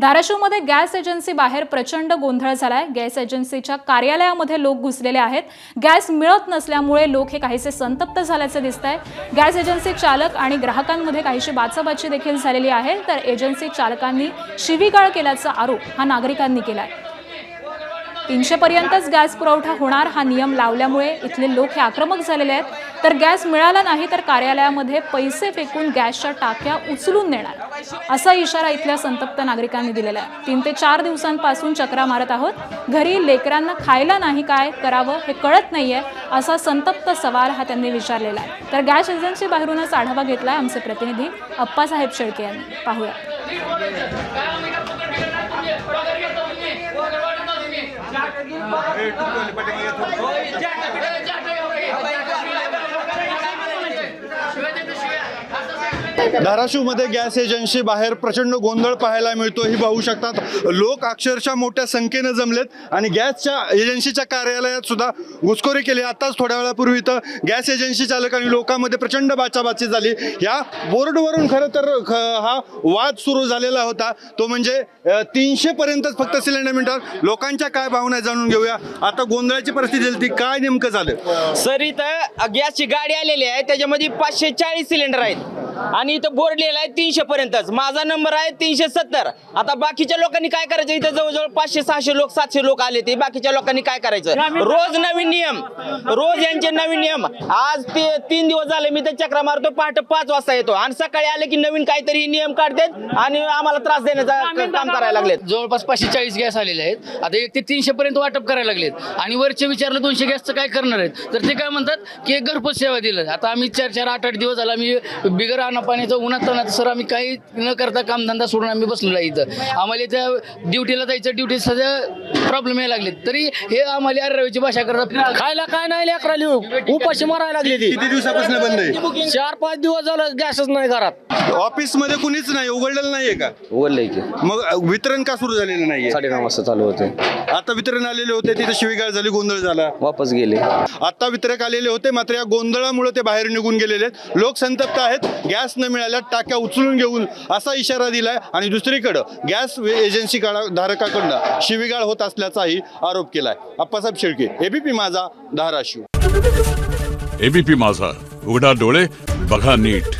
धाराशिवमध्ये gas agency बाहेर प्रचंड गोंधळ झालाय। गॅस एजन्सीच्या कार्यालयामध्ये लोक घुसलेले आहेत। गॅस मिळत नसल्यामुळे लोक हे काहीसे संतप्त झाल्याचे दिसतंय। गॅस एजन्सी चालक आणि ग्राहकांमध्ये काहीशी बाचाबाची देखील झालेली आहे। तर एजन्सी चालकांनी शिवीगाळ केल्याचा आरोप हा नागरिकांनी केलाय। 300 पर्यंतच गॅस पुरवठा होणार हा नियम लावल्यामुळे इथले लोक हे आक्रमक झालेले आहेत। तर गॅस मिळाला नाही तर कार्यालयामध्ये पैसे फेकून गॅसच्या टाक्या उचलून नेणार असा इशारा इथल्या संतप्त नागरिकांनी दिलेला आहे। 3 ते 4 दिवसांपासून चक्रा मारत आहोत। घरी लेकरांना खायला नाही काय करावं हे कळत नाहीये असा संतप्त सवाल हा त्यांनी विचारलेला आहे। तर गॅस एजन्सी बाहेरूनच आढावा घेतलाय आमचे प्रतिनिधी अप्पासाहेब शेळके यांनी। पाहूया। धाराशिवमध्ये गॅस एजन्सी बाहेर प्रचंड गोंधळ पाहायला मिळतो। ही पाहू शकतात लोक अक्षरशः मोठ्या संख्येने जमलेत आणि गॅसच्या एजन्सीच्या कार्यालयात सुद्धा घुसखोरी केली। आताच थोड्या वेळापूर्वी इथं गॅस एजन्सी चालक आणि लोकांमध्ये प्रचंड बाचाबाची झाली। या बोर्डवरून खरं तर हा वाद सुरू झालेला होता, तो म्हणजे 300 पर्यंतच फक्त सिलेंडर मिळतात। लोकांच्या काय भावना जाणून घेऊया। आता गोंधळाची परिस्थिती झाली ती काय नेमकं झालं? सर, इथं गॅसची गाडी आलेली आहे, त्याच्यामध्ये 540 सिलेंडर आहेत आणि इथं बोर्ड लिहिला आहे 300 पर्यंतच। माझा नंबर आहे 370। आता बाकीच्या लोकांनी काय करायचं? इथं जवळजवळ 500-600 लोक 700 लोक आले ते बाकीच्या लोकांनी काय करायचं? रोज नवीन नियम, रोज यांचे नवीन नियम। आज ते 3 दिवस झाले मी तर चक्रा मारतो, पहाटे 5 वाजता येतो आणि सकाळी आले की नवीन काहीतरी नियम काढतात आणि आम्हाला त्रास देण्याचं काम करायला लागलेत। जवळपास 540 गॅस आलेले आहेत। आता 1 ते 300 पर्यंत वाटप करायला लागलेत आणि वरचे विचारलं 200 गॅसचं काय करणार आहेत, तर ते काय म्हणतात की एक घरपोच सेवा दिलं। आता आम्ही 4-4, 8-8 दिवस झाला मी बिगर पाण्याचं उन्हात तणात सर आम्ही काही न करता कामधंदा सोडून आम्ही बसलेलो आहे इथं। आम्हाला इथं ड्युटीला जायचं, ड्युटी सध्या प्रॉब्लेम यायला लागले तरी हे आम्हाला अररावीची भाषा करतात। खायला काय नाही लेकराली उपाशी मारायला लागली ती। किती दिवसापासून बंद आहे? 4-5 दिवस झालं गॅसच नाही घरात। ऑफिस मध्ये कुणीच नाही, उघडलेलं नाहीये का? उघडलंय की मग वितरण का सुरू झालेलं नाहीये? 9:30 वाजता चालू होते, आता वितरण आलेले होते, तिथे शिवीगाळ झाली, गोंधळ झाला, वापस गेले। आता वितरक आलेले होते, मात्र या गोंधळामुळे ते बाहेर निघून गेलेले आहेत। लोक संतप्त आहेत। गॅस न मिळाल्या टाक्या उचलून घेऊन असा इशारा दिलाय आणि दुसरीकडे गॅस एजन्सी धारकाकडनं शिवीगाळ होत असल्याचाही आरोप केलाय। अप्पासाहेब शेळके, एबीपी माझा, धाराशिव। एबीपी माझा, उघडा डोळे बघा नीट।